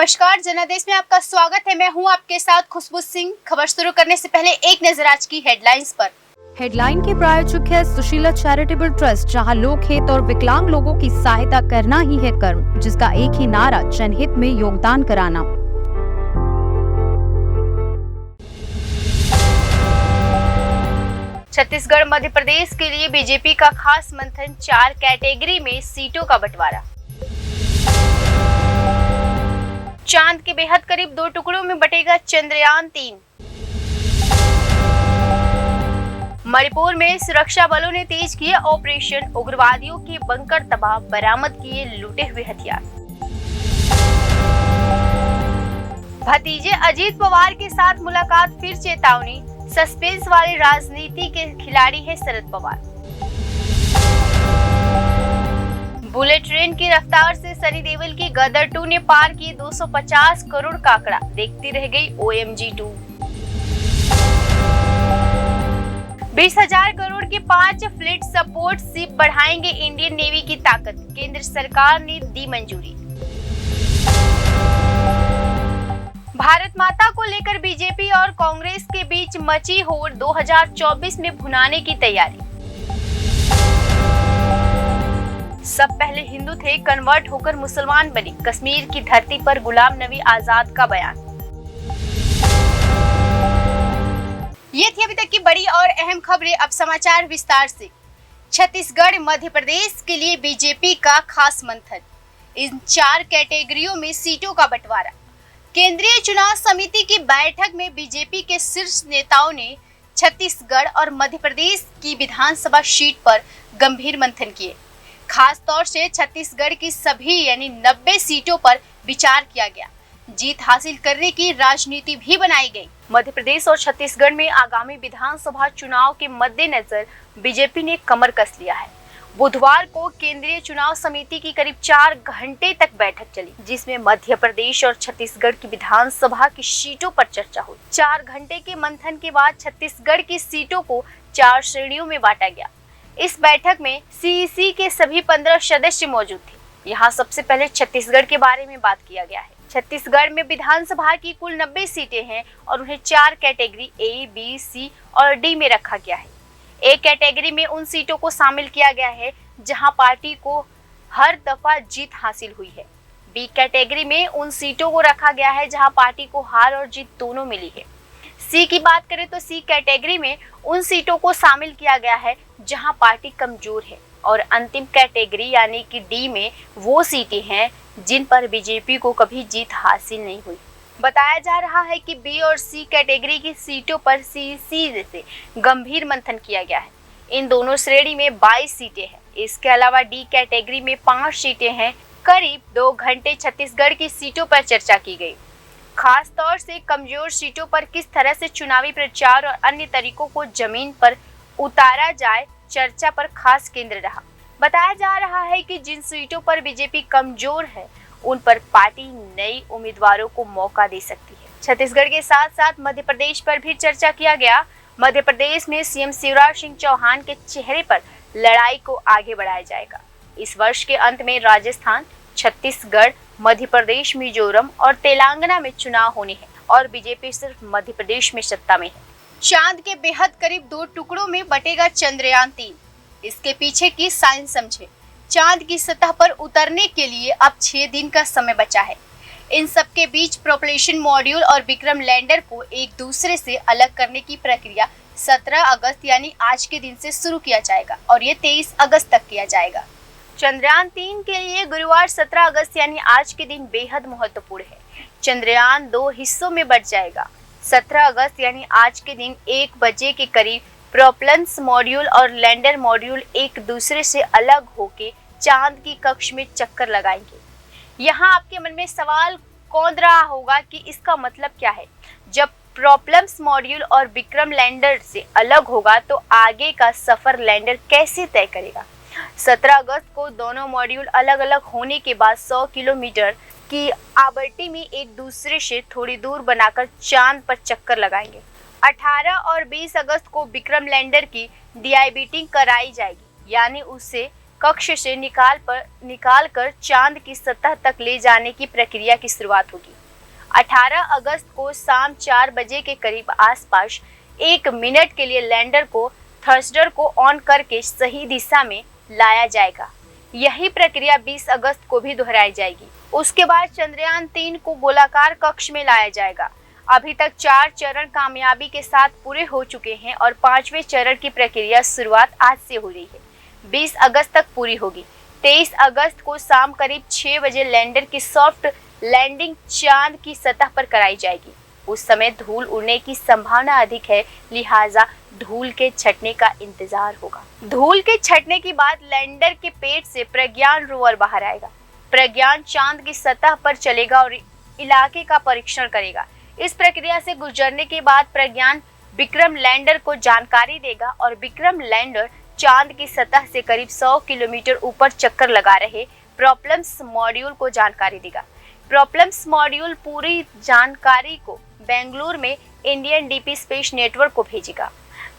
नमस्कार, जनादेश में आपका स्वागत है। मैं हूं आपके साथ खुशबू सिंह। खबर शुरू करने से पहले एक नजर आज की हेडलाइंस पर। हेडलाइन के प्रायोजक है सुशीला चैरिटेबल ट्रस्ट, जहां लोक हित और विकलांग लोगों की सहायता करना ही है कर्म, जिसका एक ही नारा जनहित में योगदान कराना। छत्तीसगढ़ मध्य प्रदेश के लिए बीजेपी का खास मंथन, 4 कैटेगरी में सीटों का बंटवारा। चांद के बेहद करीब 2 टुकड़ों में बटेगा चंद्रयान 3। मणिपुर में सुरक्षा बलों ने तेज किया ऑपरेशन, उग्रवादियों के बंकर तबाह, बरामद किए लूटे हुए हथियार। भतीजे अजीत पवार के साथ मुलाकात, फिर चेतावनी, सस्पेंस वाली राजनीति के खिलाड़ी है शरद पवार। बुलेट ट्रेन की रफ्तार से सनी देओल की गदर 2 ने पार की 250 करोड़ का आंकड़ा, देखती रह गई OMG 2। 20,000 करोड़ के 5 फ्लीट सपोर्ट शिप बढ़ाएंगे इंडियन नेवी की ताकत, केंद्र सरकार ने दी मंजूरी। भारत माता को लेकर बीजेपी और कांग्रेस के बीच मची होड़, 2024 में भुनाने की तैयारी। सब पहले हिंदू थे, कन्वर्ट होकर मुसलमान बने, कश्मीर की धरती पर गुलाम नबी आजाद का बयान। ये थी अभी तक की बड़ी और अहम खबरें। अब समाचार विस्तार से। छत्तीसगढ़ मध्य प्रदेश के लिए बीजेपी का खास मंथन, इन 4 कैटेगरियों में सीटों का बंटवारा। केंद्रीय चुनाव समिति की बैठक में बीजेपी के शीर्ष नेताओं ने छत्तीसगढ़ और मध्य प्रदेश की विधानसभा सीट पर गंभीर मंथन किए। खास तौर से छत्तीसगढ़ की सभी यानी 90 सीटों पर विचार किया गया। जीत हासिल करने की राजनीति भी बनाई गई। मध्य प्रदेश और छत्तीसगढ़ में आगामी विधानसभा चुनाव के मद्देनजर बीजेपी ने कमर कस लिया है। बुधवार को केंद्रीय चुनाव समिति की करीब 4 घंटे तक बैठक चली, जिसमें मध्य प्रदेश और छत्तीसगढ़ की विधानसभा की सीटों पर चर्चा हुई। 4 घंटे के मंथन के बाद छत्तीसगढ़ की सीटों को 4 श्रेणियों में बांटा गया। इस बैठक में CEC के सभी 15 सदस्य मौजूद थे। यहाँ सबसे पहले छत्तीसगढ़ के बारे में बात किया गया है। छत्तीसगढ़ में विधानसभा की कुल 90 सीटें हैं और उन्हें 4 कैटेगरी A, B, C और D में रखा गया है। A कैटेगरी में उन सीटों को शामिल किया गया है जहां पार्टी को हर दफा जीत हासिल हुई है। B कैटेगरी में उन सीटों को रखा गया है जहां पार्टी को हार और जीत दोनों मिली है। C की बात करें तो C कैटेगरी में उन सीटों को शामिल किया गया है जहां पार्टी कमजोर है, और अंतिम कैटेगरी यानी कि D में वो सीटें हैं जिन पर बीजेपी को कभी जीत हासिल नहीं हुई। बताया जा रहा है कि B और C कैटेगरी की सीटों पर CEC से गंभीर मंथन किया गया है। इन दोनों श्रेणी में 22 सीटें हैं। इसके अलावा D कैटेगरी में 5 सीटें हैं। करीब 2 घंटे छत्तीसगढ़ की सीटों पर चर्चा की गई। खास तौर से कमजोर सीटों पर किस तरह से चुनावी प्रचार और अन्य तरीकों को जमीन पर उतारा जाए, चर्चा पर खास केंद्र रहा। बताया जा रहा है कि जिन सीटों पर बीजेपी कमजोर है उन पर पार्टी नई उम्मीदवारों को मौका दे सकती है। छत्तीसगढ़ के साथ साथ मध्य प्रदेश पर भी चर्चा किया गया। मध्य प्रदेश में CM शिवराज सिंह चौहान के चेहरे पर लड़ाई को आगे बढ़ाया जाएगा। इस वर्ष के अंत में राजस्थान, छत्तीसगढ़, मध्य प्रदेश, मिजोरम और तेलंगाना में चुनाव होने हैं और बीजेपी सिर्फ मध्य प्रदेश में सत्ता में है। चांद के बेहद करीब 2 टुकड़ों में बटेगा चंद्रयान 3। इसके पीछे की साइंस समझे। चांद की सतह पर उतरने के लिए अब 6 दिन का समय बचा है। इन सब के बीच प्रोपल्शन मॉड्यूल और विक्रम लैंडर को एक दूसरे से अलग करने की प्रक्रिया 17 अगस्त यानी आज के दिन से शुरू किया जाएगा और ये 23 अगस्त तक किया जाएगा। चंद्रयान 3 के लिए गुरुवार 17 अगस्त यानी आज के दिन बेहद महत्वपूर्ण है। चंद्रयान 2 हिस्सों में बंट जाएगा। 17 अगस्त यानी आज के दिन 1 बजे के करीब प्रोपल्शन मॉड्यूल और लैंडर मॉड्यूल एक दूसरे से अलग होके चांद की कक्ष में चक्कर लगाएंगे। यहाँ आपके मन में सवाल कौंध रहा होगा कि इसका मतलब क्या है। जब प्रोपल्शन मॉड्यूल और विक्रम लैंडर से अलग होगा तो आगे का सफर लैंडर कैसे तय करेगा। 17 अगस्त को दोनों मॉड्यूल अलग अलग होने के बाद 100 किलोमीटर की आवर्ती में एक दूसरे से थोड़ी दूर बनाकर चांद पर चक्कर लगाएंगे। 18 और 20 अगस्त को विक्रम लैंडर की डीआईबिटिंग कराई जाएगी, यानी उसे कक्ष से निकाल कर चांद की सतह तक ले जाने की प्रक्रिया की शुरुआत होगी। 18 अगस्त को शाम 4 बजे के करीब आसपास 1 मिनट के लिए लैंडर को थ्रस्टर को ऑन करके सही दिशा में लाया जाएगा। यही प्रक्रिया 20 अगस्त को भी दोहराई जाएगी। उसके बाद चंद्रयान 3 को गोलाकार कक्ष में लाया जाएगा। अभी तक 4 चरण कामयाबी के साथ पूरे हो चुके हैं और 5वें चरण की प्रक्रिया शुरुआत आज से हो रही है। 20 अगस्त तक पूरी होगी। 23 अगस्त को शाम करीब 6 बजे लैंडर की सॉफ्ट लैंडिंग चांद की सतह पर कराई जाएगी। उस समय धूल उड़ने की संभावना अधिक है, लिहाजा धूल के छटने का इंतजार होगा। धूल के छटने के बाद लैंडर के पेट से प्रज्ञान रोवर बाहर आएगा। प्रज्ञान चांद की सतह पर चलेगा और इलाके का परीक्षण करेगा। इस प्रक्रिया से गुजरने के बाद प्रज्ञान विक्रम लैंडर को जानकारी देगा और विक्रम लैंडर चांद की सतह से करीब 100 किलोमीटर ऊपर चक्कर लगा रहे प्रोपेलम्स मॉड्यूल को जानकारी देगा। प्रोपेलम्स मॉड्यूल पूरी जानकारी को बेंगलुरु में इंडियन डीपी स्पेस नेटवर्क को भेजेगा।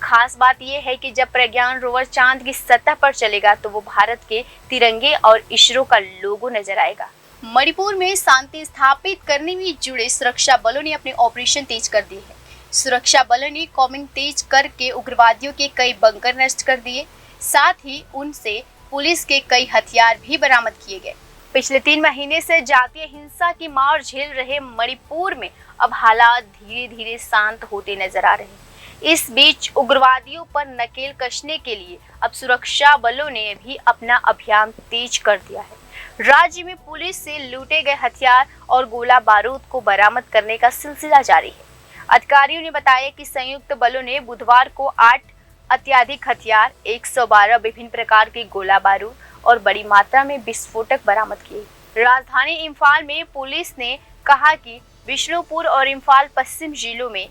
खास बात यह है कि जब प्रज्ञान रोवर चांद की सतह पर चलेगा तो वो भारत के तिरंगे और इसरो का लोगो नजर आएगा। मणिपुर में शांति स्थापित करने में जुड़े सुरक्षा बलों ने अपने ऑपरेशन तेज कर दिए हैं। सुरक्षा बलों ने कॉम्बिंग तेज करके उग्रवादियों के कई बंकर नष्ट कर दिए, साथ ही उनसे पुलिस के कई हथियार भी बरामद किए गए। पिछले 3 महीने से जातीय हिंसा की मार झेल रहे मणिपुर में अब हालात धीरे धीरे शांत होते नजर आ रहे हैं। इस बीच उग्रवादियों पर नकेल कसने के लिए अब सुरक्षा बलों ने भी अपना अभियान तेज कर दिया है। राज्य में पुलिस से लूटे गए हथियार और गोला बारूद को बरामद करने का सिलसिला जारी है। अधिकारियों ने बताया कि संयुक्त बलों ने बुधवार को 8 अत्याधिक हथियार, 112 विभिन्न प्रकार के गोला बारूद और बड़ी मात्रा में विस्फोटक बरामद किए। राजधानी इम्फाल में पुलिस ने कहा कि बिष्णुपुर और इम्फाल पश्चिम जिलों में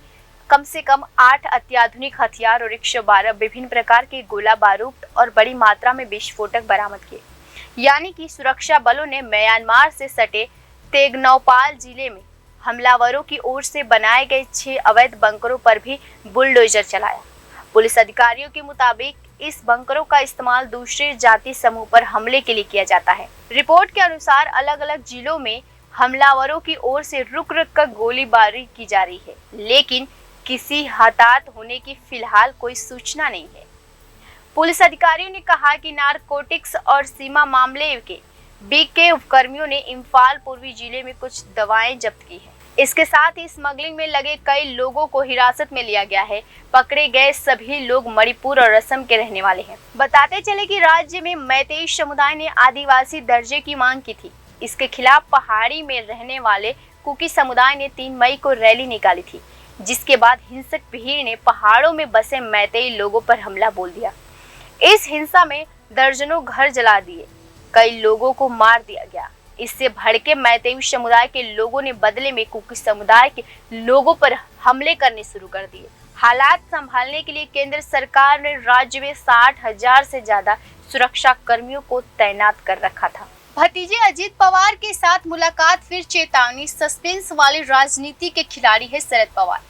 कम से कम 8 अत्याधुनिक हथियार और 112 विभिन्न प्रकार के गोला बारूद और बड़ी मात्रा में विस्फोटक बरामद किए। यानी कि सुरक्षा बलों ने म्यांमार से सटे तेगनौपाल जिले में हमलावरों की ओर से बनाए गए 6 अवैध बंकरों पर भी बुलडोजर चलाया। पुलिस अधिकारियों के मुताबिक इस बंकरों का इस्तेमाल दूसरे जाति समूह पर हमले के लिए किया जाता है। रिपोर्ट के अनुसार अलग अलग जिलों में हमलावरों की ओर से रुक रुक कर गोलीबारी की जा रही है, लेकिन किसी हताहत होने की फिलहाल कोई सूचना नहीं है। पुलिस अधिकारियों ने कहा कि नारकोटिक्स और सीमा मामले के बीके कर्मियों ने इम्फाल पूर्वी जिले में कुछ दवाएं जब्त की है। इसके साथ ही स्मगलिंग में लगे कई लोगों को हिरासत में लिया गया है। पकड़े गए सभी लोग मणिपुर और असम के रहने वाले हैं। बताते चले कि राज्य में मैतेई समुदाय ने आदिवासी दर्जे की मांग की थी। इसके खिलाफ पहाड़ी में रहने वाले कुकी समुदाय ने 3 मई को रैली निकाली थी, जिसके बाद हिंसक भीड़ ने पहाड़ों में बसे मैतेई लोगों पर हमला बोल दिया। इस हिंसा में दर्जनों घर जला दिए, कई लोगों को मार दिया गया। इससे भड़के मैतेई समुदाय के लोगों ने बदले में कुकी समुदाय के लोगों पर हमले करने शुरू कर दिए। हालात संभालने के लिए केंद्र सरकार ने राज्य में 60,000 से ज्यादा सुरक्षा कर्मियों को तैनात कर रखा था। भतीजे अजित पवार के साथ मुलाकात, फिर चेतावनी। सस्पेंस वाली राजनीति के खिलाड़ी है शरद पवार।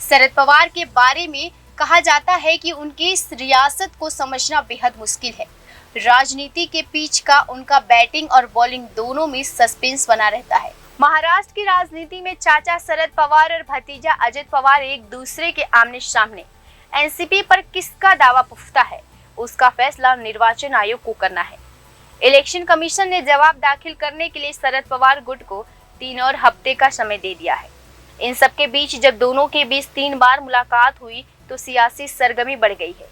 शरद पवार के बारे में कहा जाता है कि उनकी इस रियासत को समझना बेहद मुश्किल है। राजनीति के बीच का उनका बैटिंग और बॉलिंग दोनों में सस्पेंस बना रहता है। महाराष्ट्र की राजनीति में चाचा शरद पवार और भतीजा अजित पवार एक दूसरे के आमने सामने। एनसीपी पर किसका दावा पुख्ता है, उसका फैसला निर्वाचन आयोग को करना है। इलेक्शन कमीशन ने जवाब दाखिल करने के लिए शरद पवार गुट को 3 और हफ्ते का समय दे दिया है। इन सबके बीच जब दोनों के बीच 3 बार मुलाकात हुई तो सियासी सरगर्मी बढ़ गई है।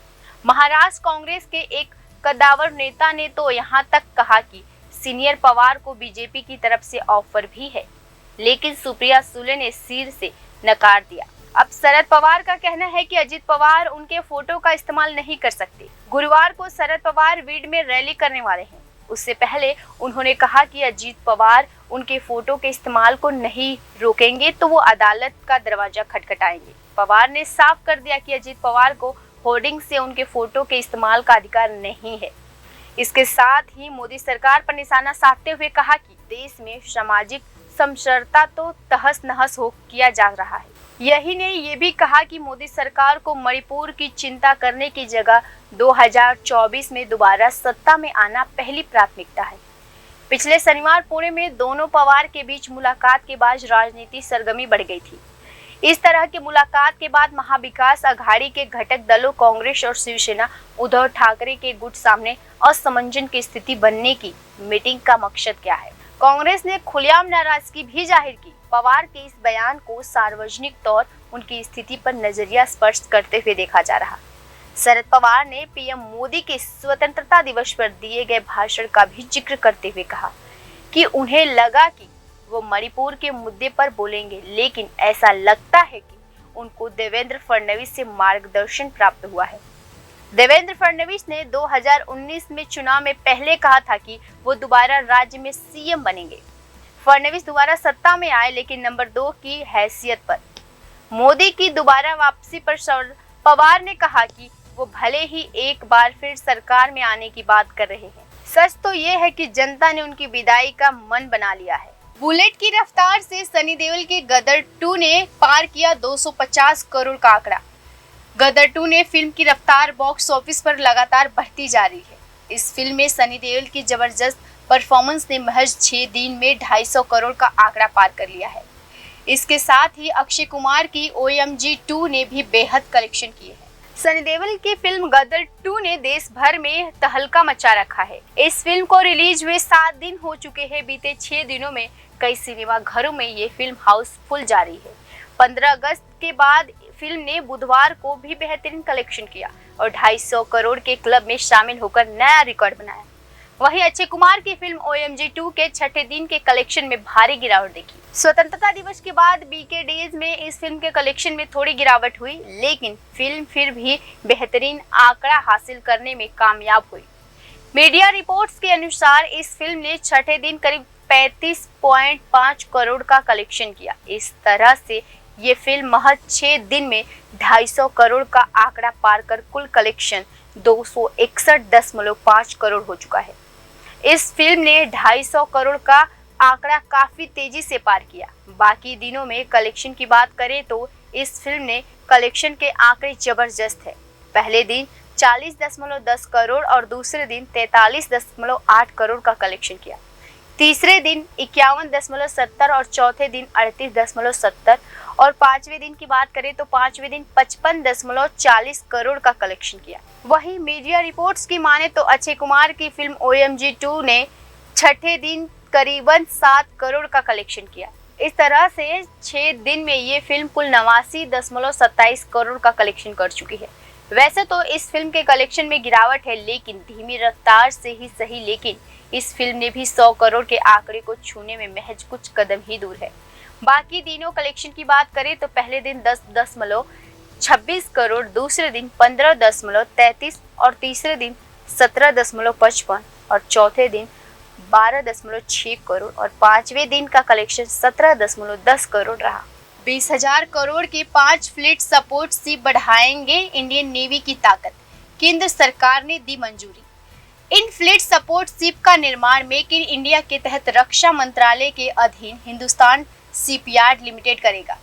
महाराष्ट्र कांग्रेस के एक कद्दावर नेता ने तो यहाँ तक कहा कि सीनियर पवार को बीजेपी की तरफ से ऑफर भी है, लेकिन सुप्रिया सुले ने सिर से नकार दिया। अब शरद पवार का कहना है कि अजित पवार उनके फोटो का इस्तेमाल नहीं कर सकते। गुरुवार को शरद पवार वीड में रैली करने वाले हैं। उससे पहले उन्होंने कहा कि अजित पवार उनके फोटो के इस्तेमाल को नहीं रोकेंगे तो वो अदालत का दरवाजा खटखटाएंगे। पवार ने साफ कर दिया कि अजित पवार को होर्डिंग से उनके फोटो के इस्तेमाल का अधिकार नहीं है। इसके साथ ही मोदी सरकार पर निशाना साधते हुए कहा कि देश में सामाजिक समरसता तो तहस नहस हो किया जा रहा है। यही ने ये भी कहा कि मोदी सरकार को मणिपुर की चिंता करने की जगह 2024 में दोबारा सत्ता में आना पहली प्राथमिकता है। पिछले शनिवार पुणे में दोनों पवार के बीच मुलाकात के बाद राजनीति सरगर्मी बढ़ गई थी। इस तरह की मुलाकात के बाद महाविकास आघाड़ी के घटक दलों कांग्रेस और शिवसेना उद्धव ठाकरे के गुट सामने असमंजस की स्थिति बनने की मीटिंग का मकसद क्या है। कांग्रेस ने खुलेआम नाराजगी भी जाहिर की। पवार के इस बयान को सार्वजनिक तौर उनकी स्थिति पर नजरिया स्पष्ट करते हुए देखा जा रहा। शरद पवार ने पीएम मोदी के स्वतंत्रता दिवस पर दिए गए भाषण का भी जिक्र करते हुए कहा कि उन्हें लगा कि वो मणिपुर के मुद्दे पर बोलेंगे, लेकिन ऐसा लगता है कि उनको देवेंद्र फडणवीस से मार्गदर्शन प्राप्त हुआ है। देवेंद्र फडणवीस ने 2019 में चुनाव में पहले कहा था कि वो दोबारा राज्य में सीएम बनेंगे। फडणवीस दोबारा सत्ता में आए, लेकिन नंबर 2 की हैसियत पर। मोदी की दोबारा वापसी पर पवार ने कहा कि वो भले ही एक बार फिर सरकार में आने की बात कर रहे हैं, सच तो ये है कि जनता ने उनकी विदाई का मन बना लिया है। बुलेट की रफ्तार से सनी देओल के गदर 2 ने पार किया 250 करोड़ का आंकड़ा। गदर 2 ने फिल्म की रफ्तार बॉक्स ऑफिस पर लगातार बढ़ती जा रही है। इस फिल्म में सनी देओल की जबरदस्त परफॉर्मेंस ने महज 6 दिन में 250 करोड़ का आंकड़ा पार कर लिया है। इसके साथ ही अक्षय कुमार की OMG 2 ने भी बेहद कलेक्शन किए हैं। सनी देओल की फिल्म गदर 2 ने देश भर में तहलका मचा रखा है। इस फिल्म को रिलीज हुए 7 दिन हो चुके हैं। बीते 6 दिनों में कई सिनेमा घरों में ये फिल्म हाउसफुल जा रही है। 15 अगस्त के बाद फिल्म ने बुधवार को भी बेहतरीन कलेक्शन किया और 250 करोड़ के क्लब में शामिल होकर नया रिकॉर्ड बनाया। वहीं अक्षय कुमार की फिल्म OMG 2 के छठे दिन के कलेक्शन में भारी गिरावट देखी। स्वतंत्रता दिवस के बाद BK डेज में इस फिल्म के कलेक्शन में थोड़ी गिरावट हुई, लेकिन फिल्म फिर भी बेहतरीन आंकड़ा हासिल करने में कामयाब हुई। मीडिया रिपोर्ट्स के अनुसार इस फिल्म ने छठे दिन करीब 35.5 करोड़ का कलेक्शन किया। इस तरह से ये फिल्म महज 6 दिन में 250 करोड़ का आंकड़ा पार कर कुल कलेक्शन 261.5 करोड़ हो चुका है। इस फिल्म ने 250 करोड़ का आंकड़ा काफी तेजी से पार किया। बाकी दिनों में कलेक्शन की बात करें तो इस फिल्म ने कलेक्शन के आंकड़े जबरदस्त है। पहले दिन 40.10 करोड़ और दूसरे दिन 43.8 करोड़ का कलेक्शन किया। तीसरे दिन 51.70 और चौथे दिन 38.70 और पांचवें दिन की बात करें तो पांचवें दिन 55.40 करोड़ का कलेक्शन किया। वहीं मीडिया रिपोर्ट्स की माने तो अक्षय कुमार की फिल्म OMG 2 ने छठे दिन करीबन 7 करोड़ का कलेक्शन किया। इस तरह से 6 दिन में ये फिल्म कुल 89.27 करोड़ का कलेक्शन कर चुकी है। वैसे तो इस फिल्म के कलेक्शन में गिरावट है, लेकिन धीमी रफ्तार से ही सही, लेकिन इस फिल्म ने भी 100 करोड़ के आंकड़े को छूने में महज कुछ कदम ही दूर है। बाकी दिनों कलेक्शन की बात करें तो पहले दिन 10.26 करोड़, दूसरे दिन 15.33 और तीसरे दिन 17.55 और चौथे दिन 12.6 करोड़ और पांचवें दिन का कलेक्शन 17.10 करोड़ रहा। 20,000 करोड़ के 5 फ्लीट सपोर्ट शिप बढ़ाएंगे इंडियन नेवी की ताकत, केंद्र सरकार ने दी मंजूरी। इन फ्लीट सपोर्ट शिप का निर्माण मेक इन इंडिया के तहत रक्षा मंत्रालय के अधीन हिंदुस्तान शिपयार्ड लिमिटेड करेगा।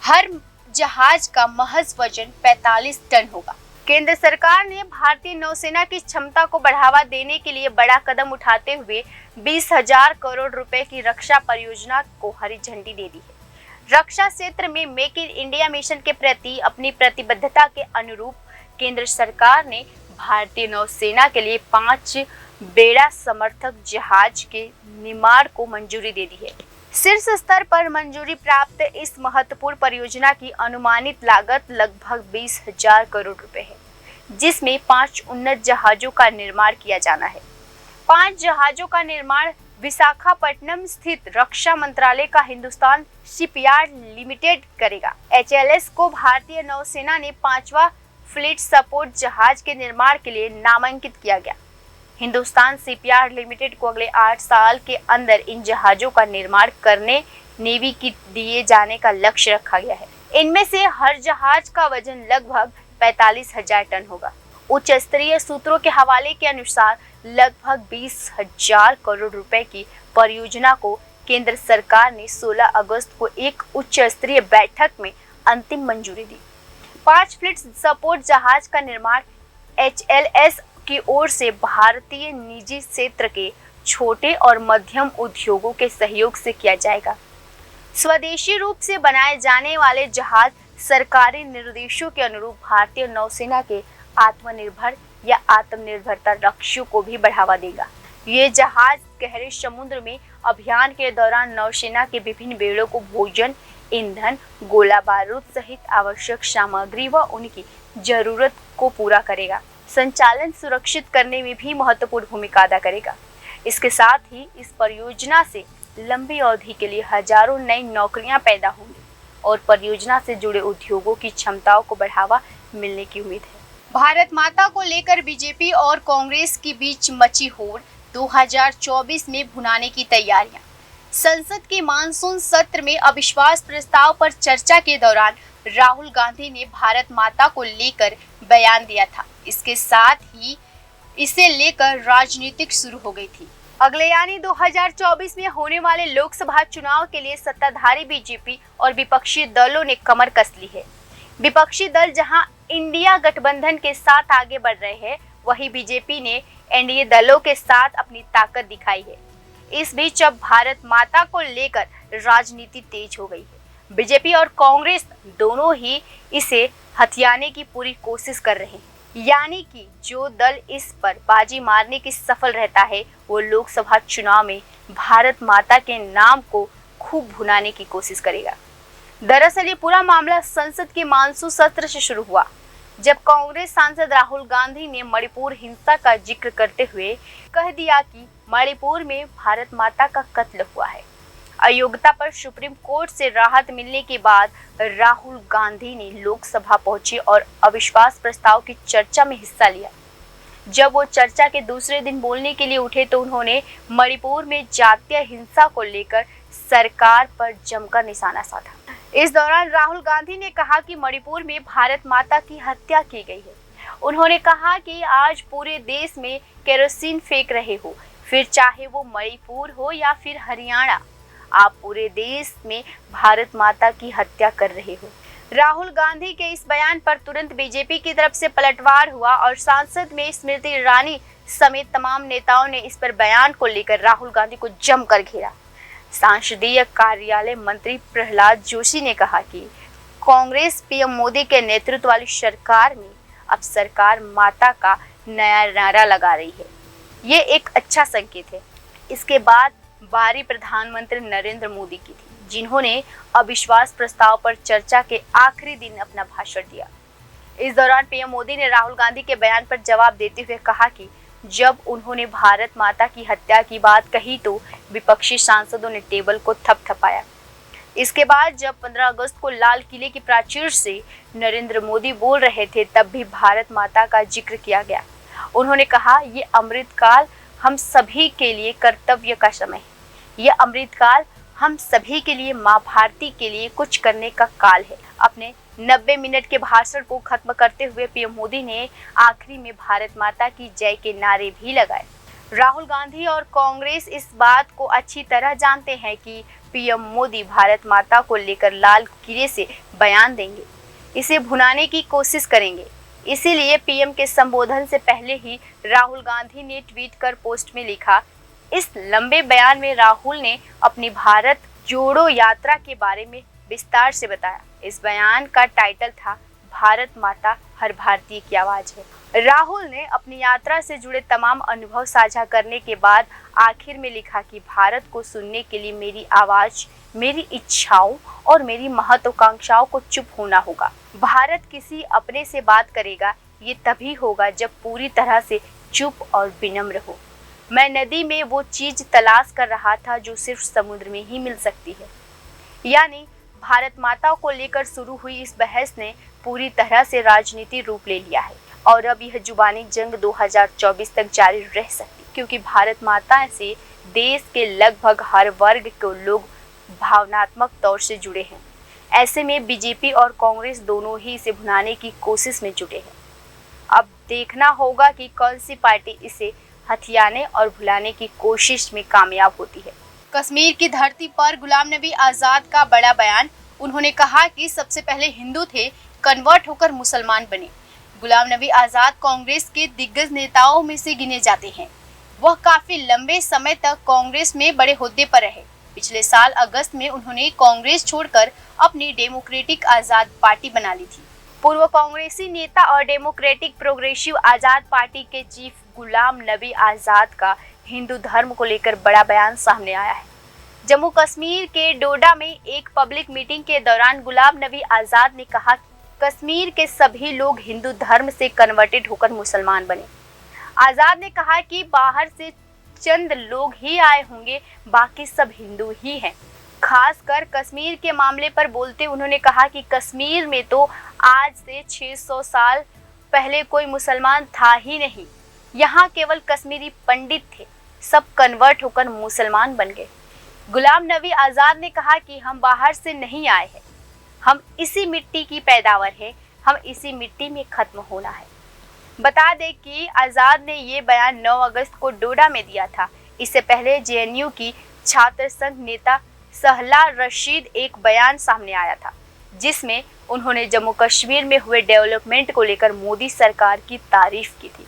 हर जहाज का महज वजन 45 टन होगा। केंद्र सरकार ने भारतीय नौसेना की क्षमता को बढ़ावा देने के लिए बड़ा कदम उठाते हुए 20,000 करोड़ रुपए की रक्षा परियोजना को हरी झंडी दे दी है। रक्षा क्षेत्र में मेक इन इंडिया मिशन के प्रति अपनी प्रतिबद्धता के अनुरूप केंद्र सरकार ने भारतीय नौसेना के लिए 5 बेड़ा समर्थक जहाज के निर्माण को मंजूरी दे दी है। शीर्ष स्तर पर मंजूरी प्राप्त इस महत्वपूर्ण परियोजना की अनुमानित लागत लगभग 20,000 करोड़ रुपए है, जिसमें 5 उन्नत जहाजों का निर्माण किया जाना है। 5 जहाजों का निर्माण विशाखापट्टनम स्थित रक्षा मंत्रालय का हिंदुस्तान शिपयार्ड लिमिटेड करेगा। HLS को भारतीय नौसेना ने 5वां फ्लीट सपोर्ट जहाज के निर्माण के लिए नामांकित किया गया। हिंदुस्तान शिपयार्ड लिमिटेड को अगले 8 साल के अंदर इन जहाजों का निर्माण करने नेवी की दिए जाने का लक्ष्य रखा गया है। इनमें से हर जहाज का वजन लगभग 45,000 टन होगा। उच्च स्तरीय सूत्रों के हवाले के अनुसार लगभग 20,000 करोड़ रुपए की परियोजना को केंद्र सरकार ने 16 अगस्त को एक उच्च स्तरीय बैठक में अंतिम मंजूरी दी। 5 फ्लीट सपोर्ट जहाज का निर्माण HLS की ओर से भारतीय निजी क्षेत्र के छोटे और मध्यम उद्योगों के सहयोग से किया जाएगा। स्वदेशी रूप से बनाए जाने वाले जहाज सरकारी निर्देशों के अनुरूप भारतीय नौसेना के आत्मनिर्भर या आत्मनिर्भरता लक्ष्यों को भी बढ़ावा देगा। ये जहाज गहरे समुद्र में अभियान के दौरान नौसेना के विभिन्न बेड़ों को भोजन, ईंधन, गोला बारूद सहित आवश्यक सामग्री व उनकी जरूरत को पूरा करेगा। संचालन सुरक्षित करने में भी महत्वपूर्ण भूमिका अदा करेगा। इसके साथ ही इस परियोजना से लंबी अवधि के लिए हजारों नई नौकरियां पैदा होंगी और परियोजना से जुड़े उद्योगों की क्षमताओं को बढ़ावा मिलने की उम्मीद है। भारत माता को लेकर बीजेपी और कांग्रेस के बीच मची होड़, 2024 में भुनाने की तैयारियां। संसद के मानसून सत्र में अविश्वास प्रस्ताव पर चर्चा के दौरान राहुल गांधी ने भारत माता को लेकर बयान दिया था। इसके साथ ही इसे लेकर राजनीतिक शुरू हो गई थी। अगले यानी 2024 में होने वाले लोकसभा चुनाव के लिए सत्ताधारी बीजेपी और विपक्षी दलों ने कमर कस ली है। विपक्षी दल जहां इंडिया गठबंधन के साथ आगे बढ़ रहे हैं, वहीं बीजेपी ने एनडीए दलों के साथ अपनी ताकत दिखाई है। इस बीच अब भारत माता को लेकर राजनीति तेज हो गई है। बीजेपी और कांग्रेस दोनों ही इसे हथियाने की पूरी कोशिश कर रहे हैं। यानी कि जो दल इस पर बाजी मारने की सफल रहता है, वो लोकसभा चुनाव में भारत माता के नाम को खूब भुनाने की कोशिश करेगा। दरअसल ये पूरा मामला संसद के मानसून सत्र से शुरू हुआ, जब कांग्रेस सांसद राहुल गांधी ने मणिपुर हिंसा का जिक्र करते हुए कह दिया कि मणिपुर में भारत माता का कत्ल हुआ है। अयोग्यता पर सुप्रीम कोर्ट से राहत मिलने के बाद राहुल गांधी ने लोकसभा पहुंचे और अविश्वास प्रस्ताव की चर्चा में हिस्सा लिया। जब वो चर्चा के दूसरे दिन बोलने के लिए उठे तो उन्होंने मणिपुर में जातीय हिंसा को लेकर सरकार पर जमकर निशाना साधा। इस दौरान राहुल गांधी ने कहा कि मणिपुर में भारत माता की हत्या की गई है। उन्होंने कहा कि आज पूरे देश में केरोसिन फेंक रहे हो, फिर चाहे वो मणिपुर हो या फिर हरियाणा, आप पूरे देश में भारत माता की हत्या कर रहे हो। राहुल गांधी के इस बयान पर तुरंत बीजेपी की तरफ से पलटवार हुआ और संसद में स्मृति ईरानी समेत तमाम नेताओं ने इस पर बयान को लेकर राहुल गांधी को जमकर घेरा। संसदीय कार्यालय मंत्री प्रहलाद जोशी ने कहा कि कांग्रेस पीएम मोदी के नेतृत्व वाली सरकार में अब सरकार माता का नया नारा लगा रही है। ये एक अच्छा संकेत है। इसके बाद बारी प्रधानमंत्री नरेंद्र मोदी की थी, जिन्होंने अविश्वास प्रस्ताव पर चर्चा के आखिरी दिन अपना भाषण दिया। इस दौरान पीएम मोदी ने राहुल गांधी के बयान पर जवाब देते हुए कहा कि जब उन्होंने भारत माता की हत्या की बात कही तो विपक्षी सांसदों ने टेबल को थपथपाया। इसके बाद जब 15 अगस्त को लाल किले की प्राचीर से नरेंद्र मोदी बोल रहे थे, तब भी भारत माता का जिक्र किया गया। उन्होंने कहा, ये अमृतकाल हम सभी के लिए कर्तव्य का समय है। यह अमृतकाल हम सभी के लिए माँ भारती के लिए कुछ करने का काल है। अपने 90 मिनट के भाषण को खत्म करते हुए पीएम मोदी ने आखिरी में भारत माता की जय के नारे भी लगाए। राहुल गांधी और कांग्रेस इस बात को अच्छी तरह जानते हैं कि पीएम मोदी भारत माता को लेकर लाल किले से बयान देंगे, इसे भुनाने की कोशिश करेंगे। इसीलिए पीएम के संबोधन से पहले ही राहुल गांधी ने ट्वीट कर पोस्ट में लिखा। इस लंबे बयान में राहुल ने अपनी भारत जोड़ो यात्रा के बारे में विस्तार से बताया। इस बयान का टाइटल था, भारत माता हर भारतीय की आवाज है। राहुल ने अपनी यात्रा से जुड़े तमाम अनुभव साझा करने के बाद आखिर में लिखा कि भारत को सुनने के लिए मेरी आवाज, मेरी इच्छाओं और मेरी महत्वाकांक्षाओं को चुप होना होगा। भारत किसी अपने से बात करेगा, ये तभी होगा जब पूरी तरह से चुप और विनम्र हो। मैं नदी में वो चीज तलाश कर रहा था जो सिर्फ समुद्र में ही मिल सकती है। यानी भारत माता को लेकर शुरू हुई इस बहस ने पूरी तरह से राजनीति रूप ले लिया है और अब यह जुबानी जंग 2024 तक जारी रह सकती, क्योंकि भारत माता से देश के लगभग हर वर्ग के लोग भावनात्मक तौर से जुड़े हैं। ऐसे में बीजेपी और कांग्रेस दोनों ही इसे भुनाने की कोशिश में जुटे हैं। अब देखना होगा कि कौन सी पार्टी इसे हथियाने और भुलाने की कोशिश में कामयाब होती है। कश्मीर की धरती पर गुलाम नबी आजाद का बड़ा बयान, उन्होंने कहा कि सबसे पहले हिंदू थे, कन्वर्ट होकर मुसलमान बने। गुलाम नबी आजाद कांग्रेस के दिग्गज नेताओं में से गिने जाते हैं। वह काफी लंबे समय तक कांग्रेस में बड़े ओहदे पर रहे। पिछले साल अगस्त में उन्होंने कांग्रेस छोड़कर अपनी डेमोक्रेटिक आजाद पार्टी बना ली थी। पूर्व कांग्रेसी नेता और डेमोक्रेटिक प्रोग्रेसिव आजाद पार्टी के चीफ गुलाम नबी आजाद का हिंदू धर्म को लेकर बड़ा बयान सामने आया है। जम्मू कश्मीर के डोडा में एक पब्लिक मीटिंग के दौरान गुलाम नबी आजाद ने कहा कि कश्मीर के सभी लोग हिंदू धर्म से कन्वर्टेड होकर मुसलमान बने। आजाद ने कहा कि बाहर से चंद लोग ही आए होंगे, बाकी सब हिंदू ही हैं। खासकर कश्मीर के मामले पर बोलते उन्होंने कहा कि कश्मीर में तो आज से 600 साल पहले कोई मुसलमान था ही नहीं। यहाँ केवल कश्मीरी पंडित थे, सब कन्वर्ट होकर मुसलमान बन गए। गुलाम नबी आजाद ने कहा कि हम बाहर से नहीं आए हैं, हम इसी मिट्टी की पैदावार है, हम इसी मिट्टी में खत्म होना है। बता दें कि आजाद ने ये बयान 9 अगस्त को डोडा में दिया था। इससे पहले जेएनयू की छात्र संघ नेता सहला रशीद एक बयान सामने आया था, जिसमें उन्होंने जम्मू कश्मीर में हुए डेवलपमेंट को लेकर मोदी सरकार की तारीफ की थी।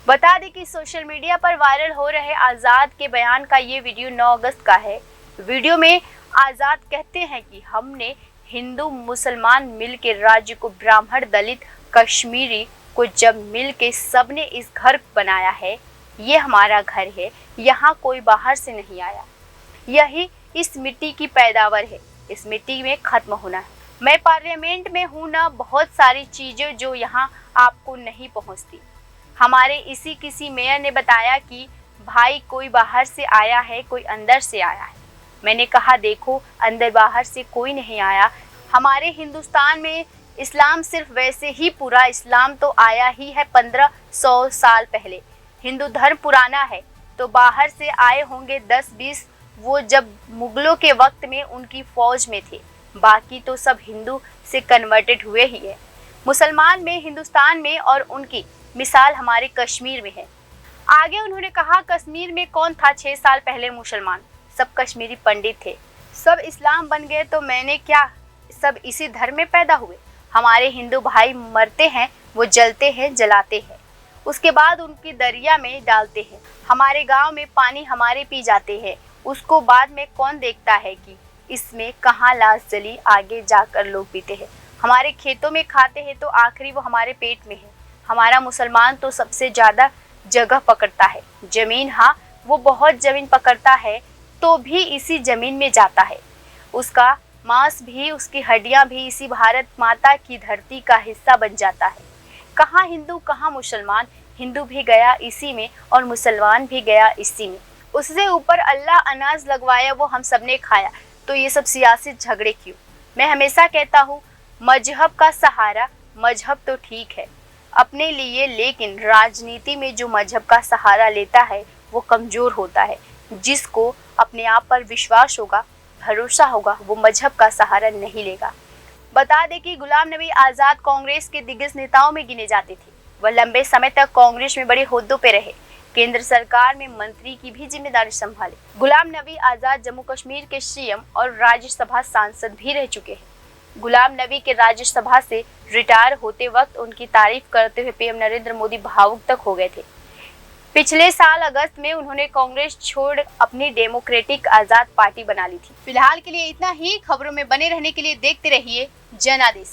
बता दें कि सोशल मीडिया पर वायरल हो रहे आजाद के बयान का ये वीडियो 9 अगस्त का है। वीडियो में आजाद कहते हैं कि हमने हिंदू मुसलमान मिल के राज्य को ब्राह्मण दलित कश्मीरी को जब मिल के सबने इस घर बनाया है, ये हमारा घर है, यहाँ कोई बाहर से नहीं आया, यही इस मिट्टी की पैदावार है, इस मिट्टी में खत्म होना है। मैं पार्लियामेंट में हूँ ना, बहुत सारी चीज़ें जो यहाँ आपको नहीं पहुँचती। हमारे इसी किसी मेयर ने बताया कि भाई कोई बाहर से आया है, कोई अंदर से आया है। मैंने कहा देखो, अंदर बाहर से कोई नहीं आया। हमारे हिंदुस्तान में इस्लाम सिर्फ वैसे ही पूरा इस्लाम तो आया ही है 1500 साल पहले। हिंदू धर्म पुराना है, तो बाहर से आए होंगे 10-20, वो जब मुगलों के वक्त में उनकी फौज में थे। बाकी तो सब हिंदू से कन्वर्टेड हुए ही है। मुसलमान में हिंदुस्तान में, और उनकी मिसाल हमारे कश्मीर में है। आगे उन्होंने कहा कश्मीर में कौन था 6 साल पहले मुसलमान? सब कश्मीरी पंडित थे, सब इस्लाम बन गए, तो मैंने क्या, सब इसी धर्म में पैदा हुए। हमारे हिंदू भाई मरते हैं, वो जलते हैं, जलाते हैं, उसके बाद उनकी दरिया में डालते हैं। हमारे गांव में पानी हमारे पी जाते हैं, उसको बाद में कौन देखता है कि इसमें कहाँ लाश जली, आगे जाकर लोग पीते हैं। हमारे खेतों में खाते हैं तो आखिरी वो हमारे पेट में है। हमारा मुसलमान तो सबसे ज़्यादा जगह पकड़ता है, ज़मीन, हाँ वो बहुत ज़मीन पकड़ता है, तो भी इसी ज़मीन में जाता है। उसका मांस भी, उसकी हड्डियां भी इसी भारत माता की धरती का हिस्सा बन जाता है। कहाँ हिंदू कहाँ मुसलमान, हिंदू भी गया इसी में और मुसलमान भी गया इसी में। उससे ऊपर अल्लाह अनाज लगवाया, वो हम सब ने खाया, तो ये सब सियासी झगड़े क्यों? मैं हमेशा कहता हूँ मजहब का सहारा, मजहब तो ठीक है अपने लिए, लेकिन राजनीति में जो मजहब का सहारा लेता है वो कमज़ोर होता है। जिसको अपने आप पर विश्वास होगा, भरोसा होगा, वो मजहब का सहारा नहीं लेगा। बता दें कि गुलाम नबी आज़ाद कांग्रेस के दिग्गज नेताओं में गिने जाते थे। वह लंबे समय तक कांग्रेस में बड़े ओहदों पे रहे, केंद्र सरकार में मंत्री की भी जिम्मेदारी संभाली। गुलाम नबी आज़ाद जम्मू कश्मीर के सीएम और राज्यसभा सांसद भी रह चुके हैं। गुलाम नबी के राज्यसभा से रिटायर होते वक्त उनकी तारीफ करते हुए पीएम नरेंद्र मोदी भावुक तक हो गए थे। पिछले साल अगस्त में उन्होंने कांग्रेस छोड़ अपनी डेमोक्रेटिक आजाद पार्टी बना ली थी। फिलहाल के लिए इतना ही। खबरों में बने रहने के लिए देखते रहिए जनादेश।